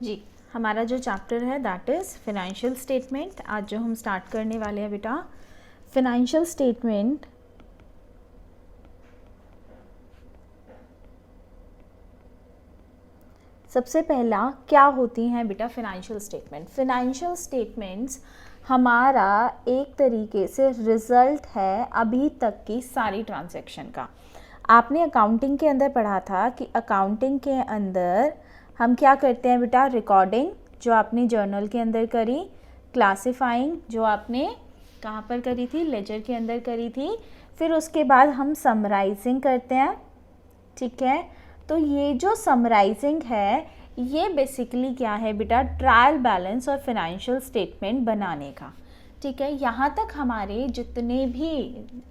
जी, हमारा जो चैप्टर है दैट इज़ फिनेंशियल स्टेटमेंट। आज जो हम स्टार्ट करने वाले हैं बेटा फिनेंशियल स्टेटमेंट। सबसे पहला क्या होती हैं बेटा फिनेंशियल स्टेटमेंट। फिनेंशियल स्टेटमेंट्स हमारा एक तरीके से रिजल्ट है अभी तक की सारी ट्रांजैक्शन का। आपने अकाउंटिंग के अंदर पढ़ा था कि अकाउंटिंग के अंदर हम क्या करते हैं बेटा, रिकॉर्डिंग जो आपने जर्नल के अंदर करी, क्लासिफाइंग जो आपने कहाँ पर करी थी, लेजर के अंदर करी थी, फिर उसके बाद हम समराइजिंग करते हैं। ठीक है, तो ये जो समराइजिंग है ये बेसिकली क्या है बेटा, ट्रायल बैलेंस और फिनेंशियल स्टेटमेंट बनाने का। ठीक है, यहाँ तक हमारे जितने भी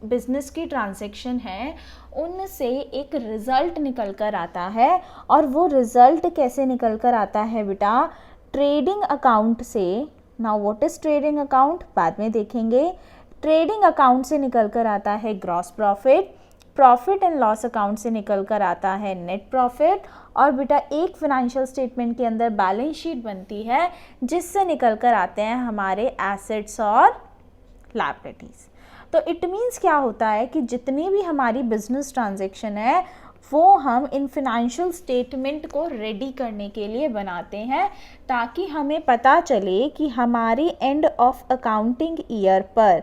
बिजनेस की ट्रांजैक्शन है उनसे एक रिज़ल्ट निकल कर आता है। और वो रिज़ल्ट कैसे निकल कर आता है बेटा, ट्रेडिंग अकाउंट से। Now what is trading account बाद में देखेंगे। ट्रेडिंग अकाउंट से निकल कर आता है gross profit, profit and loss account से निकल कर आता है नेट प्रॉफिट, और बेटा एक फिनेंशियल स्टेटमेंट के अंदर बैलेंस शीट बनती है जिससे निकल कर आते हैं हमारे एसेट्स और लायबिलिटीज़। तो इट मीन्स क्या होता है कि जितनी भी हमारी बिजनेस ट्रांजैक्शन है वो हम इन फिनेंशियल स्टेटमेंट को रेडी करने के लिए बनाते हैं, ताकि हमें पता चले कि हमारी एंड ऑफ अकाउंटिंग ईयर पर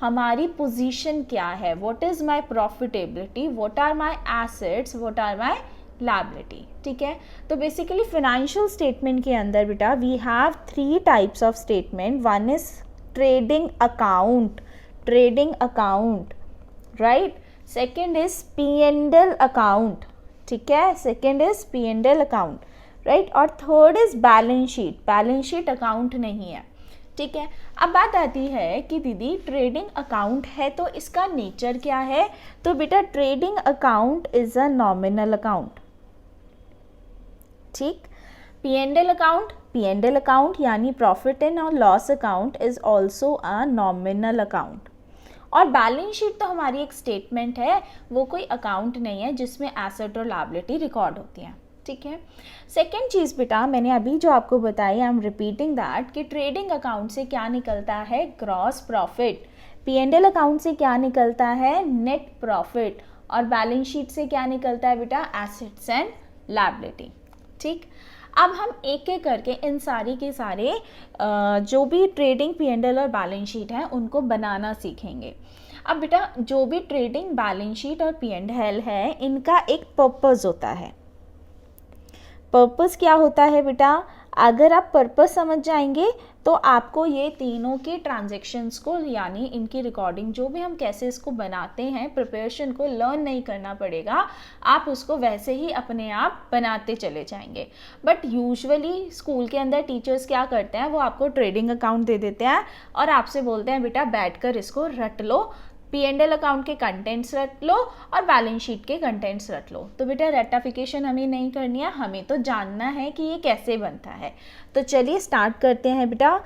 हमारी पोजीशन क्या है, what is my profitability, what are my assets, what are my liability. ठीक है, तो बेसिकली फिनेंशियल स्टेटमेंट के अंदर बेटा we have 3 types of statement. One is trading account, trading account, right. Second is P&L account, ठीक है, second is P&L account, right. और third is balance sheet, balance sheet account नहीं है। ठीक है, अब बात आती है कि दीदी ट्रेडिंग अकाउंट है तो इसका नेचर क्या है। तो बेटा trading account is a nominal account. ठीक, P&L अकाउंट, P&L अकाउंट यानी profit and loss account is also a nominal account. और बैलेंस शीट तो हमारी एक स्टेटमेंट है, वो कोई अकाउंट नहीं है जिसमें एसेट और लायबिलिटी रिकॉर्ड होती हैं। ठीक है, सेकेंड चीज़ बेटा मैंने अभी जो आपको बताई, आई एम रिपीटिंग दैट, कि ट्रेडिंग अकाउंट से क्या निकलता है, ग्रॉस प्रॉफिट, P&L अकाउंट से क्या निकलता है, नेट प्रॉफिट, और बैलेंस शीट से क्या निकलता है बेटा, एसेट्स एंड लायबिलिटी। ठीक, अब हम एक एक करके इन सारी के सारे जो भी ट्रेडिंग P&L और बैलेंस शीट हैं उनको बनाना सीखेंगे। अब बेटा जो भी ट्रेडिंग, बैलेंस शीट और P&L है इनका एक पर्पस होता है। पर्पस क्या होता है बेटा, अगर आप पर्पस समझ जाएंगे तो आपको ये तीनों के ट्रांजैक्शंस को यानी इनकी रिकॉर्डिंग जो भी हम कैसे इसको बनाते हैं, प्रिपरेशन को लर्न नहीं करना पड़ेगा, आप उसको वैसे ही अपने आप बनाते चले जाएंगे। बट यूजुअली स्कूल के अंदर टीचर्स क्या करते हैं, वो आपको ट्रेडिंग अकाउंट दे देते हैं और आपसे बोलते हैं बेटा बैठकर इसको रट लो, P&L अकाउंट के कंटेंट्स रट लो और बैलेंस शीट के कंटेंट्स रट लो। तो बेटा रेक्टिफिकेशन हमें नहीं करनी है, हमें तो जानना है कि ये कैसे बनता है। तो चलिए स्टार्ट करते हैं बेटा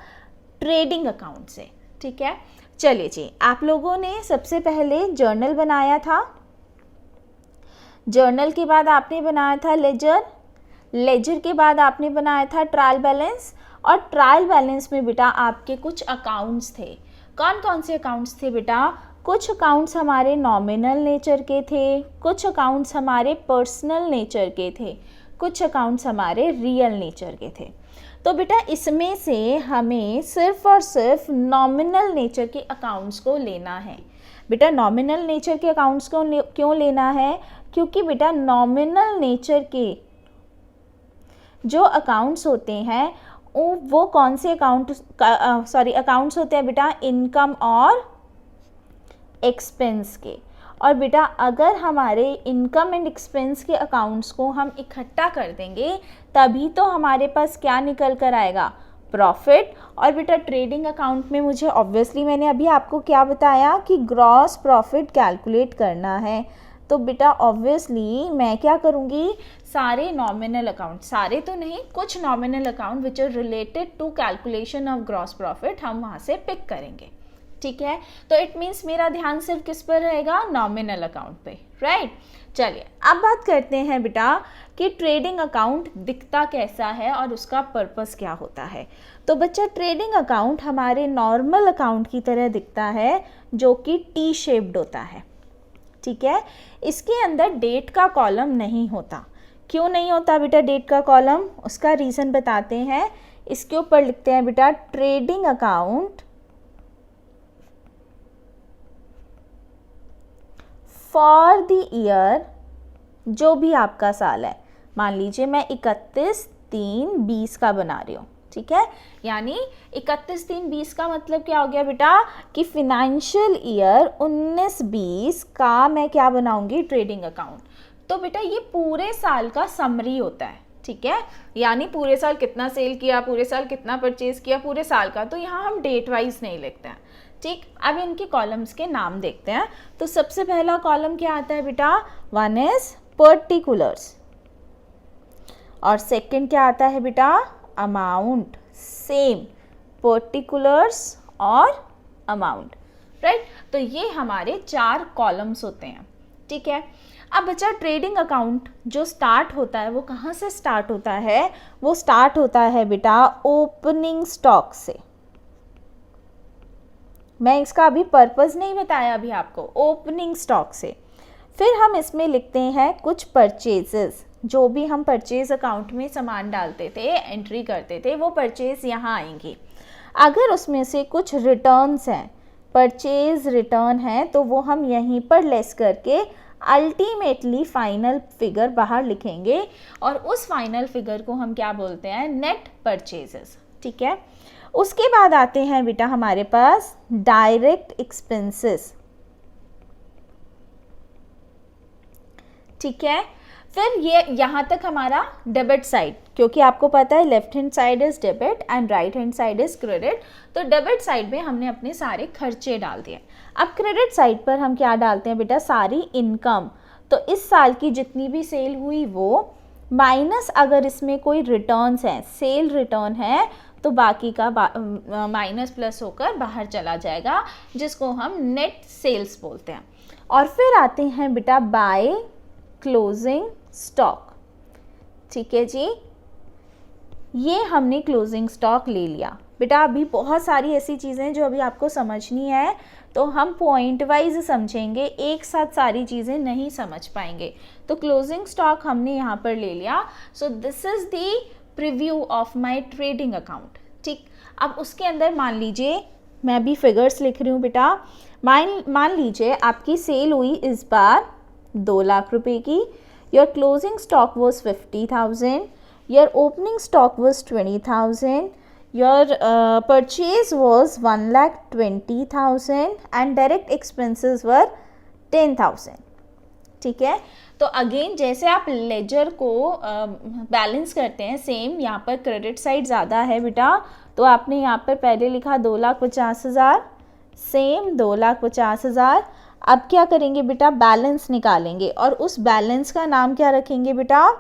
ट्रेडिंग अकाउंट से। ठीक है, चलिए जी, आप लोगों ने सबसे पहले जर्नल बनाया था, जर्नल के बाद आपने बनाया था लेजर, लेजर के बाद आपने बनाया था ट्रायल बैलेंस, और ट्रायल बैलेंस में बेटा आपके कुछ अकाउंट्स थे। कौन कौन से अकाउंट्स थे बेटा, कुछ अकाउंट्स हमारे नॉमिनल नेचर के थे, कुछ अकाउंट्स हमारे पर्सनल नेचर के थे, कुछ अकाउंट्स हमारे रियल नेचर के थे। तो बेटा इसमें से हमें सिर्फ और सिर्फ नॉमिनल नेचर के अकाउंट्स को लेना है। बेटा नॉमिनल नेचर के अकाउंट्स को क्यों लेना है, क्योंकि बेटा नॉमिनल नेचर के जो अकाउंट्स होते हैं वो कौन से अकाउंट्स होते हैं बेटा, इनकम और एक्सपेंस के। और बेटा अगर हमारे इनकम एंड एक्सपेंस के अकाउंट्स को हम इकट्ठा कर देंगे तभी तो हमारे पास क्या निकल कर आएगा, प्रॉफिट। और बेटा ट्रेडिंग अकाउंट में मुझे ऑब्वियसली मैंने अभी आपको क्या बताया कि ग्रॉस प्रॉफिट कैलकुलेट करना है। तो बेटा ऑब्वियसली मैं क्या करूँगी, सारे नॉमिनल अकाउंट, सारे तो नहीं, कुछ nominal account which are related to calculation of gross profit हम वहाँ से पिक करेंगे। ठीक है, तो इट मीन्स मेरा ध्यान सिर्फ किस पर रहेगा, नॉमिनल अकाउंट पे, राइट। चलिए अब बात करते हैं बेटा कि ट्रेडिंग अकाउंट दिखता कैसा है और उसका पर्पस क्या होता है। तो बच्चा ट्रेडिंग अकाउंट हमारे नॉर्मल अकाउंट की तरह दिखता है जो कि टी शेप्ड होता है, ठीक है। इसके अंदर डेट का कॉलम नहीं होता। क्यों नहीं होता बेटा डेट का कॉलम, उसका रीज़न बताते हैं। इसके ऊपर लिखते हैं बेटा trading account for the year, जो भी आपका साल है। मान लीजिए मैं 31/3/20 का बना रही हूँ, ठीक है। यानी 31/3/20 का मतलब क्या हो गया बेटा कि फिनेंशियल ईयर 19-20 का मैं क्या बनाऊंगी, ट्रेडिंग अकाउंट। तो बेटा ये पूरे साल का समरी होता है, ठीक है। यानी पूरे साल कितना सेल किया, पूरे साल कितना परचेज किया, पूरे साल का। तो यहाँ हम डेट वाइज नहीं लिखते हैं, ठीक। अब इनके कॉलम्स के नाम देखते हैं। तो सबसे पहला कॉलम क्या आता है बेटा, वन इज पर्टिकुलर्स, और सेकंड क्या आता है बेटा, अमाउंट। सेम पर्टिकुलर्स और अमाउंट, राइट। तो ये हमारे 4 कॉलम्स होते हैं, ठीक है। अब बच्चा ट्रेडिंग अकाउंट जो स्टार्ट होता है वो कहाँ से स्टार्ट होता है, वो स्टार्ट होता है बेटा ओपनिंग स्टॉक से। मैं इसका अभी पर्पस नहीं बताया अभी आपको, ओपनिंग स्टॉक से। फिर हम इसमें लिखते हैं कुछ परचेजेस, जो भी हम परचेज अकाउंट में सामान डालते थे, एंट्री करते थे, वो परचेज यहाँ आएंगी। अगर उसमें से कुछ रिटर्न्स हैं, परचेज रिटर्न है, तो वो हम यहीं पर लेस करके अल्टीमेटली फाइनल फिगर बाहर लिखेंगे, और उस फाइनल फिगर को हम क्या बोलते हैं, नेट परचेजेस, ठीक है। उसके बाद आते हैं बेटा हमारे पास डायरेक्ट एक्सपेंसेस, ठीक है। फिर ये यहाँ तक हमारा डेबिट साइड, क्योंकि आपको पता है left hand side is debit and right hand side is credit. तो डेबिट साइड में हमने अपने सारे खर्चे डाल दिए। अब क्रेडिट साइड पर हम क्या डालते हैं बेटा, सारी इनकम। तो इस साल की जितनी भी सेल हुई वो, माइनस अगर इसमें कोई रिटर्न्स हैं, सेल रिटर्न है, तो बाकी का माइनस प्लस होकर बाहर चला जाएगा, जिसको हम नेट सेल्स बोलते हैं। और फिर आते हैं बेटा बाय क्लोजिंग स्टॉक, ठीक है जी। ये हमने क्लोजिंग स्टॉक ले लिया बेटा। अभी बहुत सारी ऐसी चीज़ें जो अभी आपको समझनी है, तो हम पॉइंट वाइज समझेंगे, एक साथ सारी चीज़ें नहीं समझ पाएंगे। तो क्लोजिंग स्टॉक हमने यहाँ पर ले लिया। So this is the preview of my trading account, ठीक। अब उसके अंदर मान लीजिए, मैं भी फिगर्स लिख रही हूँ बेटा। मान लीजिए आपकी सेल हुई इस बार 2 लाख रुपए की। Your closing stock was 50,000, your opening stock was 20,000, your purchase was 1,20,000 and direct expenses were 10,000, ठीक है। तो अगेन जैसे आप लेजर को बैलेंस करते हैं, सेम यहाँ पर क्रेडिट साइड ज़्यादा है बेटा, तो आपने यहाँ पर पहले लिखा 2,50,000, सेम 2,50,000। अब क्या करेंगे बेटा, बैलेंस निकालेंगे, और उस बैलेंस का नाम क्या रखेंगे बेटा,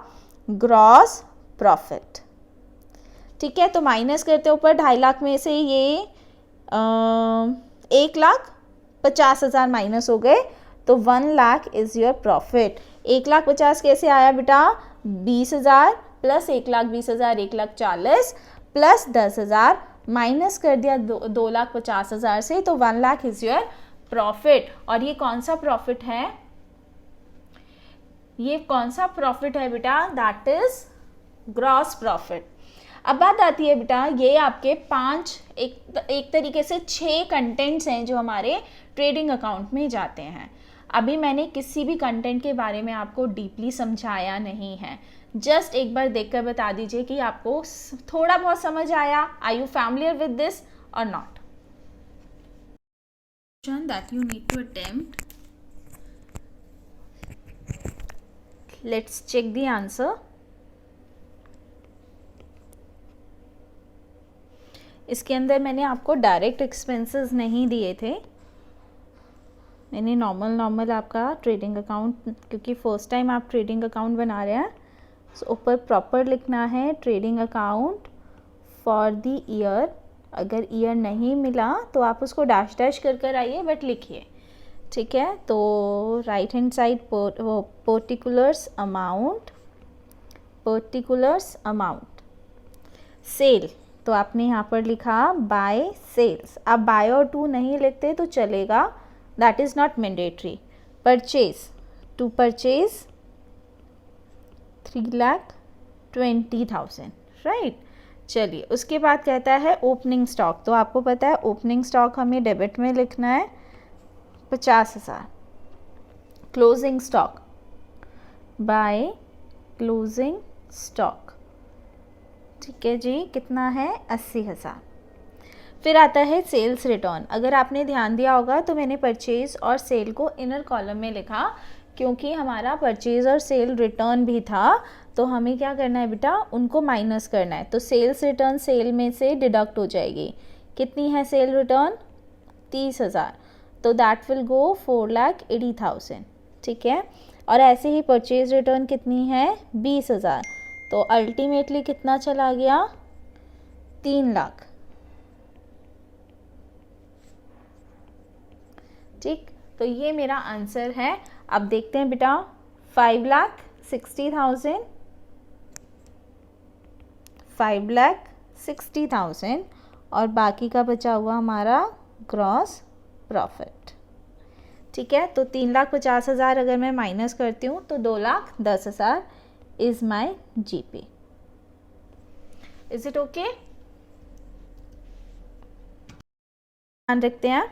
ग्रॉस प्रॉफिट, ठीक है। तो माइनस करते ऊपर 2.5 लाख में से ये 1,50,000 माइनस हो गए, तो 1 लाख इज योर प्रॉफिट। 1,50,000 कैसे आया बेटा, 20,000 प्लस 1,20,000 1,40,000 प्लस 10,000 माइनस कर दिया 2,50,000 से, तो 1 लाख इज योर प्रॉफिट। और ये कौन सा प्रॉफिट है, ये कौन सा प्रॉफिट है बेटा, दैट इज ग्रॉस प्रॉफिट। अब बात आती है बेटा, ये आपके 5 एक तरीके से 6 कंटेंट्स हैं जो हमारे ट्रेडिंग अकाउंट में जाते हैं। अभी मैंने किसी भी कंटेंट के बारे में आपको डीपली समझाया नहीं है, जस्ट एक बार देखकर बता दीजिए कि आपको थोड़ा बहुत समझ आया। Are you familiar with this or not? That you need to attempt. Let's check the answer. इसके अंदर मैंने आपको डायरेक्ट एक्सपेंसेस नहीं दिए थे, मैंने नॉर्मल आपका ट्रेडिंग अकाउंट, क्योंकि फर्स्ट टाइम आप ट्रेडिंग अकाउंट बना रहे हैं, सो ऊपर प्रॉपर लिखना है trading account for the year अगर ईयर नहीं मिला तो आप उसको डैश डैश कर आइए, बट लिखिए, ठीक है। तो right hand side particulars amount sale, तो आपने यहाँ पर लिखा बाय सेल्स। आप बाय और टू नहीं लिखते तो चलेगा, that is not mandatory. Purchase, to purchase 3,20,000, right. चलिए उसके बाद कहता है ओपनिंग स्टॉक, तो आपको पता है ओपनिंग स्टॉक हमें डेबिट में लिखना है 50,000। Closing stock, by closing stock, ठीक है जी, कितना है 80,000। फिर आता है सेल्स रिटर्न। अगर आपने ध्यान दिया होगा तो मैंने परचेज और सेल को इनर कॉलम में लिखा, क्योंकि हमारा परचेज और सेल रिटर्न भी था, तो हमें क्या करना है बेटा, उनको माइनस करना है। तो सेल्स रिटर्न सेल में से डिडक्ट हो जाएगी। कितनी है सेल रिटर्न, 30,000, तो दैट विल गो 4,80,000, ठीक है। और ऐसे ही परचेज रिटर्न कितनी है 20,000, तो अल्टीमेटली कितना चला गया 3 लाख, ठीक। तो ये मेरा आंसर है। अब देखते हैं बेटा 5,60,000, 5,60,000 और बाकी का बचा हुआ हमारा ग्रॉस प्रॉफिट, ठीक है। तो 3,50,000 अगर मैं माइनस करती हूँ तो 2,10,000 is my GP. Is it okay? ध्यान रखते हैं,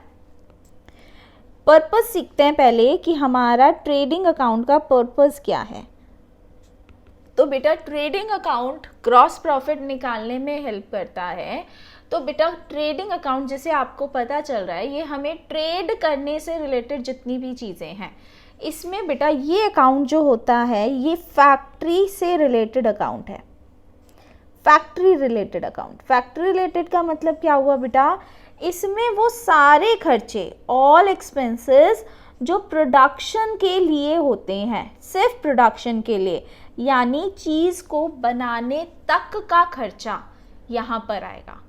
पर्पस सीखते हैं पहले कि हमारा ट्रेडिंग अकाउंट का पर्पस क्या है। तो बेटा ट्रेडिंग अकाउंट ग्रॉस प्रॉफिट निकालने में हेल्प करता है। तो बेटा ट्रेडिंग अकाउंट, जैसे आपको पता चल रहा है, ये हमें ट्रेड करने से रिलेटेड जितनी भी चीज़ें हैं, इसमें बेटा ये अकाउंट जो होता है ये फैक्ट्री से रिलेटेड अकाउंट है। Factory related account, factory related का मतलब क्या हुआ बेटा, इसमें वो सारे खर्चे, ऑल एक्सपेंसेस जो प्रोडक्शन के लिए होते हैं, सिर्फ प्रोडक्शन के लिए, यानी चीज़ को बनाने तक का खर्चा यहाँ पर आएगा,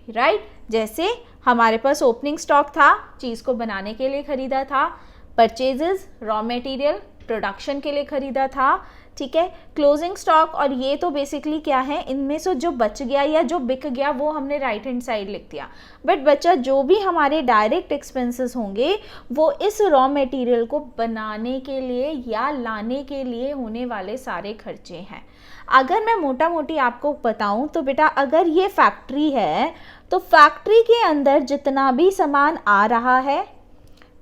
राइट। जैसे हमारे पास ओपनिंग स्टॉक था, चीज़ को बनाने के लिए खरीदा था। परचेजेस, रॉ मटेरियल, प्रोडक्शन के लिए खरीदा था, ठीक है। क्लोजिंग स्टॉक, और ये तो बेसिकली क्या है, इनमें से जो बच गया या जो बिक गया वो हमने राइट हैंड साइड लिख दिया। बट बच्चा जो भी हमारे डायरेक्ट एक्सपेंसेस होंगे वो इस रॉ मटेरियल को बनाने के लिए या लाने के लिए होने वाले सारे खर्चे हैं। अगर मैं मोटा मोटी आपको बताऊं तो बेटा अगर ये फैक्ट्री है तो फैक्ट्री के अंदर जितना भी सामान आ रहा है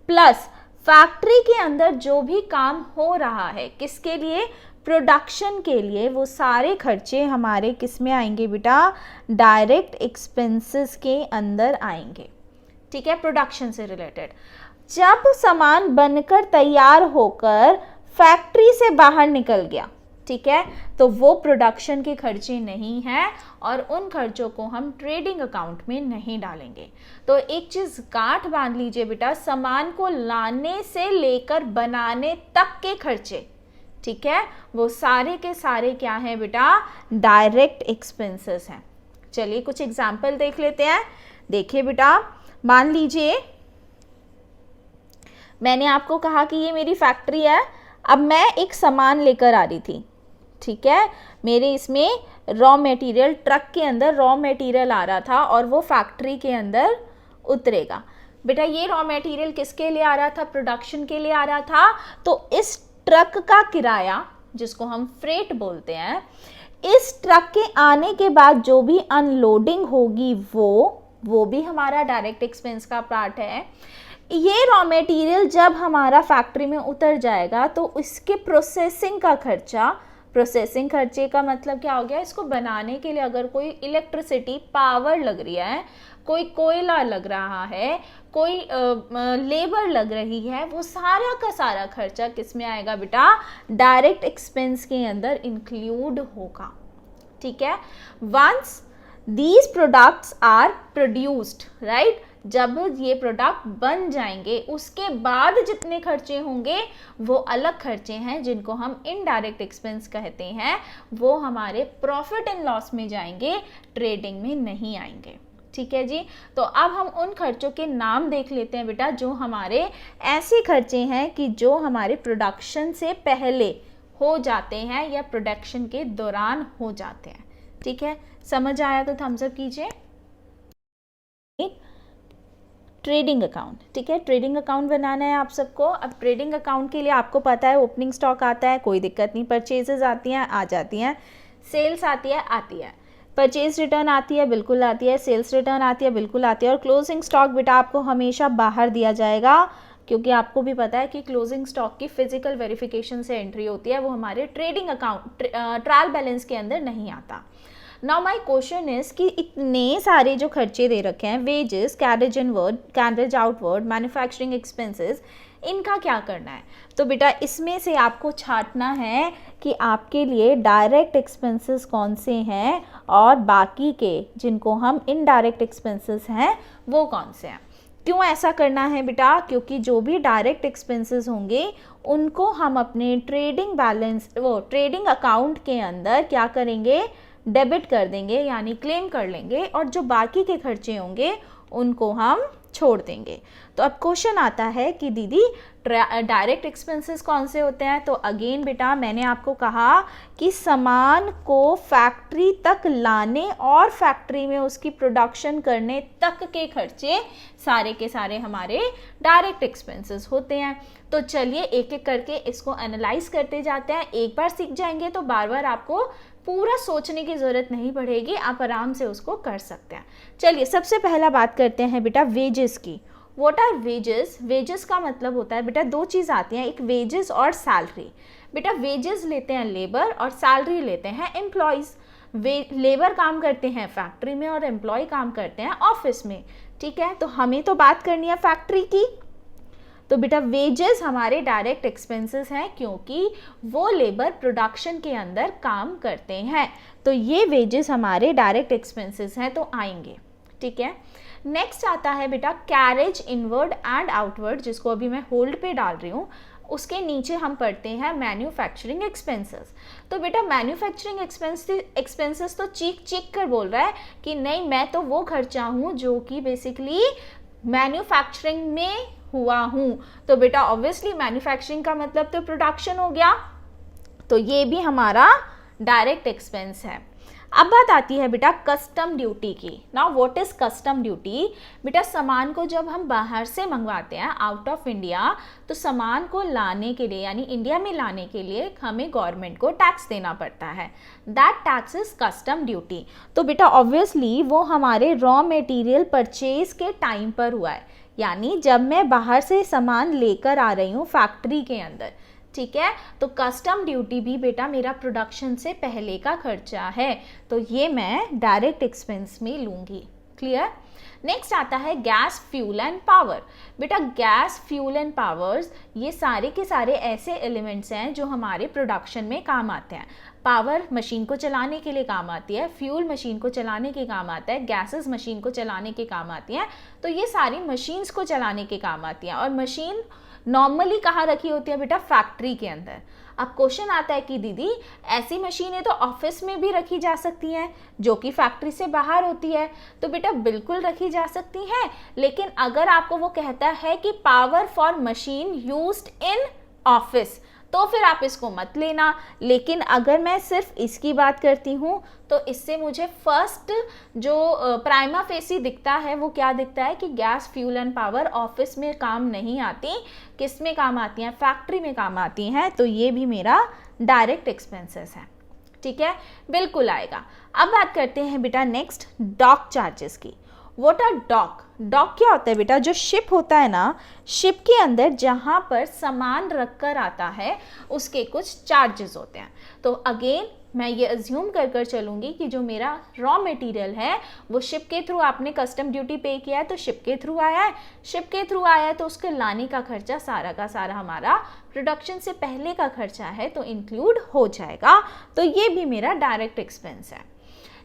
प्लस फैक्ट्री के अंदर जो भी काम हो रहा है, किसके लिए, प्रोडक्शन के लिए, वो सारे खर्चे हमारे किस में आएंगे बेटा, डायरेक्ट एक्सपेंसेस के अंदर आएंगे, ठीक है, प्रोडक्शन से रिलेटेड। जब सामान बनकर तैयार होकर फैक्ट्री से बाहर निकल गया, ठीक है, तो वो प्रोडक्शन के खर्चे नहीं हैं और उन खर्चों को हम ट्रेडिंग अकाउंट में नहीं डालेंगे। तो एक चीज़ गांठ बांध लीजिए बेटा, सामान को लाने से लेकर बनाने तक के खर्चे, ठीक है, वो सारे के सारे क्या हैं बेटा, डायरेक्ट एक्सपेंसेस हैं। चलिए कुछ एग्जाम्पल देख लेते हैं। देखिए बेटा, मान लीजिए मैंने आपको कहा कि ये मेरी फैक्ट्री है, अब मैं एक सामान लेकर आ रही थी, ठीक है, मेरे इसमें रॉ मटेरियल, ट्रक के अंदर रॉ मटेरियल आ रहा था और वो फैक्ट्री के अंदर उतरेगा। बेटा ये रॉ मटेरियल किसके लिए आ रहा था, प्रोडक्शन के लिए आ रहा था। तो इस ट्रक का किराया, जिसको हम फ्रेट बोलते हैं, इस ट्रक के आने के बाद जो भी अनलोडिंग होगी वो भी हमारा डायरेक्ट एक्सपेंस का पार्ट है। ये रॉ मटेरियल जब हमारा फैक्ट्री में उतर जाएगा तो इसके प्रोसेसिंग का खर्चा, प्रोसेसिंग खर्चे का मतलब क्या हो गया, इसको बनाने के लिए अगर कोई इलेक्ट्रिसिटी पावर लग रही है, कोई कोयला लग रहा है, कोई लेबर लग रही है, वो सारा का सारा खर्चा किस में आएगा बेटा, डायरेक्ट एक्सपेंस के अंदर इंक्लूड होगा, ठीक है। Once these products are produced, right, जब ये प्रोडक्ट बन जाएंगे उसके बाद जितने खर्चे होंगे वो अलग खर्चे हैं जिनको हम इनडायरेक्ट एक्सपेंस कहते हैं, वो हमारे प्रॉफिट एंड लॉस में जाएंगे, ट्रेडिंग में नहीं आएंगे, ठीक है जी। तो अब हम उन खर्चों के नाम देख लेते हैं बेटा, जो हमारे ऐसे खर्चे हैं कि जो हमारे प्रोडक्शन से पहले हो जाते हैं या प्रोडक्शन के दौरान हो जाते हैं। ठीक है, समझ आया तो थम्स अप कीजिए। ट्रेडिंग अकाउंट, ठीक है, ट्रेडिंग अकाउंट बनाना है आप सबको। अब ट्रेडिंग अकाउंट के लिए आपको पता है ओपनिंग स्टॉक आता है, कोई दिक्कत नहीं, परचेजेस आती हैं, आ जाती हैं, सेल्स आती है, परचेज रिटर्न आती है, बिल्कुल आती है, सेल्स रिटर्न आती है, बिल्कुल आती है, और क्लोजिंग स्टॉक बेटा आपको हमेशा बाहर दिया जाएगा, क्योंकि आपको भी पता है कि क्लोजिंग स्टॉक की फिजिकल वेरिफिकेशन से एंट्री होती है, वो हमारे ट्रेडिंग अकाउंट ट्रायल बैलेंस के अंदर नहीं आता। नाउ माई क्वेश्चन इज कि इतने सारे जो खर्चे दे रखे हैं, wages, carriage outward, manufacturing expenses, इनका क्या करना है? तो बेटा इसमें से आपको छांटना है कि आपके लिए डायरेक्ट एक्सपेंसेस कौन से हैं और बाकी के जिनको हम इनडायरेक्ट एक्सपेंसेस हैं वो कौन से हैं। क्यों ऐसा करना है बेटा? क्योंकि जो भी डायरेक्ट एक्सपेंसेस होंगे उनको हम अपने ट्रेडिंग अकाउंट के अंदर क्या करेंगे, डेबिट कर देंगे, यानी क्लेम कर लेंगे, और जो बाकी के खर्चे होंगे उनको हम छोड़ देंगे। तो अब क्वेश्चन आता है कि दीदी डायरेक्ट एक्सपेंसेस कौन से होते हैं? तो अगेन बेटा मैंने आपको कहा कि सामान को फैक्ट्री तक लाने और फैक्ट्री में उसकी प्रोडक्शन करने तक के खर्चे सारे के सारे हमारे डायरेक्ट एक्सपेंसेस होते हैं। तो चलिए एक एक करके इसको एनालाइज करते जाते हैं। एक बार सीख जाएंगे तो बार बार आपको पूरा सोचने की ज़रूरत नहीं पड़ेगी, आप आराम से उसको कर सकते हैं। चलिए सबसे पहला बात करते हैं बेटा वेजेस की। What are wages? वेजेस का मतलब होता है बेटा दो चीज़ आती हैं, एक वेजेस और सैलरी। बेटा वेजेस लेते हैं लेबर और सैलरी लेते हैं एम्प्लॉयज़। लेबर काम करते हैं फैक्ट्री में और एम्प्लॉय काम करते हैं ऑफिस में। ठीक है, तो हमें तो बात करनी है फैक्ट्री की। तो बेटा वेजेस हमारे डायरेक्ट एक्सपेंसेस हैं क्योंकि वो लेबर प्रोडक्शन के अंदर काम करते हैं, तो ये वेजेस हमारे डायरेक्ट एक्सपेंसेस हैं, तो आएंगे। ठीक है, नेक्स्ट आता है बेटा कैरेज इनवर्ड एंड आउटवर्ड, जिसको अभी मैं होल्ड पे डाल रही हूँ। उसके नीचे हम पढ़ते हैं मैन्युफैक्चरिंग एक्सपेंसेस। तो बेटा मैन्युफैक्चरिंग एक्सपेंसेस तो चीख चीख कर बोल रहा है कि नहीं, मैं तो वो खर्चा हूँ जो कि बेसिकली मैन्युफैक्चरिंग में हुआ हूँ। तो बेटा ऑब्वियसली मैन्युफैक्चरिंग का मतलब तो प्रोडक्शन हो गया, तो ये भी हमारा डायरेक्ट एक्सपेंस है। अब बात आती है बेटा कस्टम ड्यूटी की। Now what is custom duty? बेटा सामान को जब हम बाहर से मंगवाते हैं आउट ऑफ इंडिया, तो सामान को लाने के लिए यानी इंडिया में लाने के लिए हमें गवर्नमेंट को टैक्स देना पड़ता है। That tax is custom duty. तो बेटा ऑब्वियसली वो हमारे रॉ मटेरियल परचेज के टाइम पर हुआ है, यानी जब मैं बाहर से सामान लेकर आ रही हूँ फैक्ट्री के अंदर। ठीक है, तो कस्टम ड्यूटी भी बेटा मेरा प्रोडक्शन से पहले का खर्चा है, तो ये मैं डायरेक्ट एक्सपेंस में लूँगी। क्लियर? नेक्स्ट आता है गैस, फ्यूल एंड पावर। बेटा गैस, फ्यूल एंड पावर्स ये सारे के सारे ऐसे एलिमेंट्स हैं जो हमारे प्रोडक्शन में काम आते हैं। पावर मशीन को चलाने के लिए काम आती है, फ्यूल मशीन को चलाने के काम आता है, गैसेस मशीन को चलाने के काम आती हैं। तो ये सारी मशीन्स को चलाने के काम आती हैं, और मशीन नॉर्मली कहाँ रखी होती है बेटा? फैक्ट्री के अंदर। अब क्वेश्चन आता है कि दीदी ऐसी मशीनें तो ऑफिस में भी रखी जा सकती हैं जो कि फैक्ट्री से बाहर होती है। तो बेटा बिल्कुल रखी जा सकती हैं, लेकिन अगर आपको वो कहता है कि power for machine used in office, तो फिर आप इसको मत लेना। लेकिन अगर मैं सिर्फ इसकी बात करती हूँ तो इससे मुझे फर्स्ट जो प्राइमा फेसी दिखता है वो क्या दिखता है कि gas, fuel and power office में काम नहीं आती, किस में काम आती हैं? फैक्ट्री में काम आती हैं, तो ये भी मेरा डायरेक्ट एक्सपेंसेस है। ठीक है, बिल्कुल आएगा। अब बात करते हैं बेटा नेक्स्ट डॉक चार्जेस की। What are dock? डॉक क्या होता है बेटा? जो शिप होता है ना, शिप के अंदर जहाँ पर सामान रख कर आता है उसके कुछ चार्जेस होते हैं। तो अगेन मैं ये अज्यूम कर चलूँगी कि जो मेरा रॉ मटेरियल है वो शिप के थ्रू आपने कस्टम ड्यूटी पे किया है, तो शिप के थ्रू आया है। शिप के थ्रू आया है तो उसके लाने का खर्चा सारा का सारा हमारा प्रोडक्शन से पहले का खर्चा है, तो इंक्लूड हो जाएगा। तो ये भी मेरा डायरेक्ट एक्सपेंस है।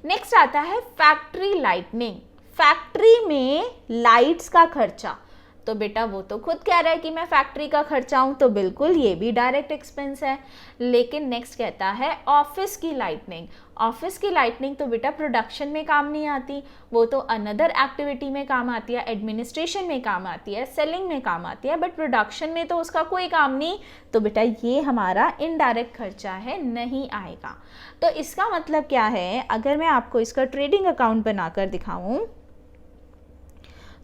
नेक्स्ट आता है फैक्ट्री लाइटनिंग। फैक्ट्री में लाइट्स का खर्चा। तो बेटा वो तो खुद कह रहा है कि मैं फैक्ट्री का खर्चा हूँ, तो बिल्कुल ये भी डायरेक्ट एक्सपेंस है। लेकिन नेक्स्ट कहता है ऑफिस की लाइटनिंग। ऑफिस की लाइटनिंग तो बेटा प्रोडक्शन में काम नहीं आती, वो तो अनदर एक्टिविटी में काम आती है, एडमिनिस्ट्रेशन में काम आती है, सेलिंग में काम आती है, बट प्रोडक्शन में तो उसका कोई काम नहीं, तो बेटा ये हमारा इनडायरेक्ट खर्चा है, नहीं आएगा। तो इसका मतलब क्या है, अगर मैं आपको इसका ट्रेडिंग अकाउंट बनाकर दिखाऊं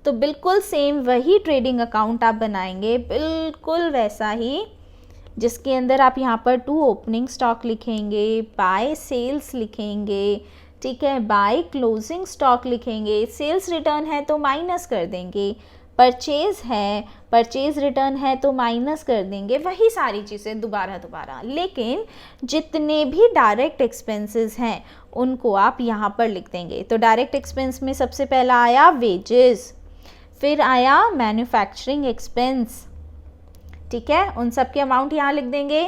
तो बिल्कुल सेम वही ट्रेडिंग अकाउंट आप बनाएंगे, बिल्कुल वैसा ही, जिसके अंदर आप यहाँ पर टू ओपनिंग स्टॉक लिखेंगे, बाय सेल्स लिखेंगे, ठीक है, बाय क्लोजिंग स्टॉक लिखेंगे, सेल्स रिटर्न है तो माइनस कर देंगे, परचेज है, परचेज रिटर्न है तो माइनस कर देंगे, वही सारी चीज़ें दोबारा। लेकिन जितने भी डायरेक्ट एक्सपेंसेस हैं उनको आप यहाँ पर लिख देंगे। तो डायरेक्ट एक्सपेंस में सबसे पहला आया वेजेस, फिर आया मैन्युफैक्चरिंग एक्सपेंस, ठीक है, उन सब के अमाउंट यहाँ लिख देंगे।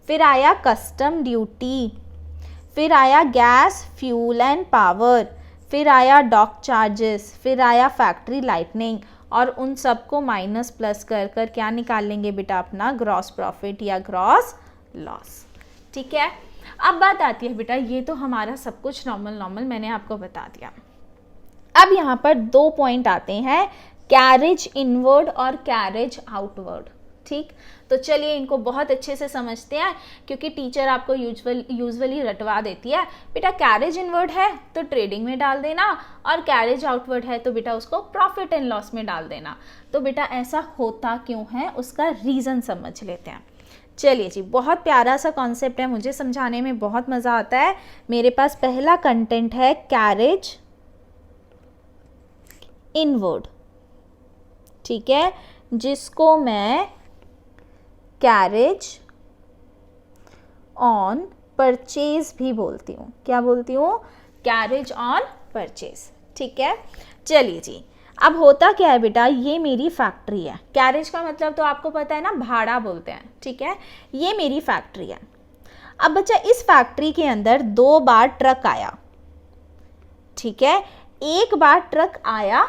फिर आया कस्टम ड्यूटी, फिर आया गैस फ्यूल एंड पावर, फिर आया डॉक चार्जेस, फिर आया फैक्ट्री लाइटनिंग, और उन सबको माइनस प्लस कर कर क्या निकाल लेंगे बेटा, अपना ग्रॉस प्रॉफिट या ग्रॉस लॉस, ठीक है। अब बात आती है बेटा, ये तो हमारा सब कुछ नॉर्मल मैंने आपको बता दिया। अब यहाँ पर दो पॉइंट आते हैं, कैरेज इनवर्ड और कैरेज आउटवर्ड, ठीक। तो चलिए इनको बहुत अच्छे से समझते हैं, क्योंकि टीचर आपको यूजुअली रटवा देती है, बेटा कैरेज इनवर्ड है तो ट्रेडिंग में डाल देना, और कैरेज आउटवर्ड है तो बेटा उसको प्रॉफिट एंड लॉस में डाल देना। तो बेटा ऐसा होता क्यों है, उसका रीज़न समझ लेते हैं। चलिए जी, बहुत प्यारा सा कॉन्सेप्ट है, मुझे समझाने में बहुत मज़ा आता है। मेरे पास पहला कंटेंट है कैरेज इनवर्ड, ठीक है, जिसको मैं कैरेज ऑन परचेज भी बोलती हूँ। क्या बोलती हूँ, कैरेज ऑन परचेज, ठीक है। चलिए जी, अब होता क्या है बेटा, ये मेरी फैक्ट्री है, कैरेज का मतलब तो आपको पता है ना, भाड़ा बोलते हैं, ठीक है, ये मेरी फैक्ट्री है। अब बच्चा इस फैक्ट्री के अंदर 2 बार ट्रक आया, ठीक है, एक बार ट्रक आया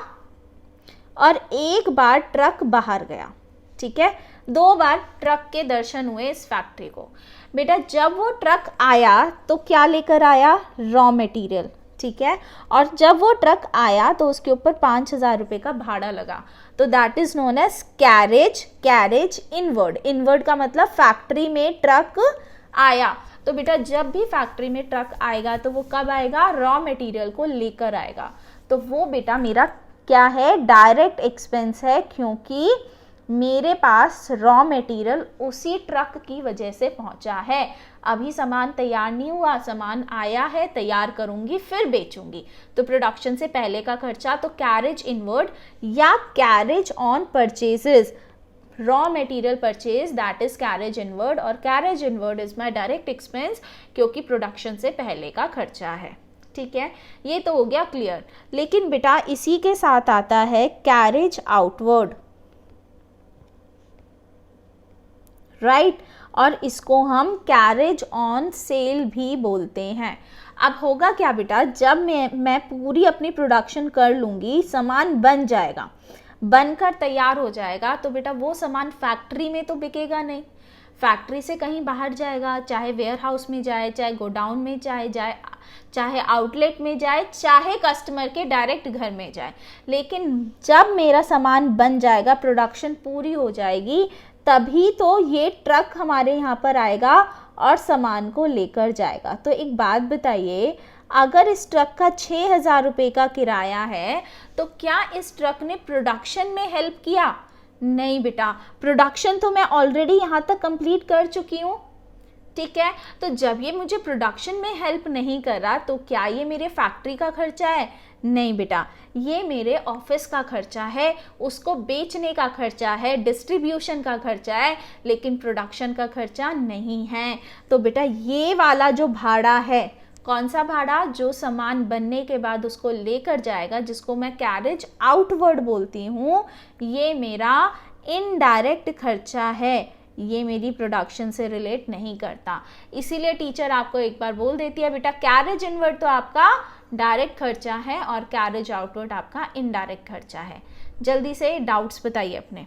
और एक बार ट्रक बाहर गया, ठीक है, 2 बार ट्रक के दर्शन हुए इस फैक्ट्री को। बेटा जब वो ट्रक आया तो क्या लेकर आया, रॉ मटेरियल, ठीक है, और जब वो ट्रक आया तो उसके ऊपर 5,000 रुपये का भाड़ा लगा, तो that is known as carriage inward. Inward का मतलब फैक्ट्री में ट्रक आया, तो बेटा जब भी फैक्ट्री में ट्रक आएगा तो वो कब आएगा, रॉ मटेरियल को लेकर आएगा, तो वो बेटा मेरा क्या है, डायरेक्ट एक्सपेंस है, क्योंकि मेरे पास रॉ मटेरियल उसी ट्रक की वजह से पहुंचा है। अभी सामान तैयार नहीं हुआ, सामान आया है, तैयार करूंगी फिर बेचूंगी, तो प्रोडक्शन से पहले का खर्चा, तो कैरेज इनवर्ड या carriage on purchases, raw material purchase, that is carriage inward, और carriage inward is my direct expense, क्योंकि प्रोडक्शन से पहले का खर्चा है, ठीक है। ये तो हो गया क्लियर। लेकिन बेटा इसी के साथ आता है कैरेज आउटवर्ड, राइट, और इसको हम कैरेज ऑन सेल भी बोलते हैं। अब होगा क्या बेटा, जब मैं पूरी अपनी प्रोडक्शन कर लूँगी, सामान बन जाएगा, बनकर तैयार हो जाएगा, तो बेटा वो सामान फैक्ट्री में तो बिकेगा नहीं, फैक्ट्री से कहीं बाहर जाएगा, चाहे वेयर हाउस में जाए, चाहे गोडाउन में चाहे आउटलेट में जाए, चाहे कस्टमर के डायरेक्ट घर में जाए। लेकिन जब मेरा सामान बन जाएगा, प्रोडक्शन पूरी हो जाएगी, तभी तो ये ट्रक हमारे यहाँ पर आएगा और सामान को लेकर जाएगा। तो एक बात बताइए, अगर इस ट्रक का 6,000 रुपये का किराया है, तो क्या इस ट्रक ने प्रोडक्शन में हेल्प किया? नहीं बेटा, प्रोडक्शन तो मैं ऑलरेडी यहाँ तक कंप्लीट कर चुकी हूँ, ठीक है। तो जब ये मुझे प्रोडक्शन में हेल्प नहीं कर रहा, तो क्या ये मेरे फैक्ट्री का खर्चा है? नहीं बेटा, ये मेरे ऑफिस का खर्चा है, उसको बेचने का खर्चा है, डिस्ट्रीब्यूशन का खर्चा है, लेकिन प्रोडक्शन का खर्चा नहीं है। तो बेटा ये वाला जो भाड़ा है, कौन सा भाड़ा, जो सामान बनने के बाद उसको लेकर जाएगा, जिसको मैं कैरेज आउटवर्ड बोलती हूँ, ये मेरा इनडायरेक्ट खर्चा है, ये मेरी प्रोडक्शन से रिलेट नहीं करता। इसीलिए टीचर आपको एक बार बोल देती है, बेटा कैरेज इनवर्ड तो आपका डायरेक्ट खर्चा है और कैरेज आउटवर्ड आपका इनडायरेक्ट खर्चा है। जल्दी से डाउट्स बताइए अपने।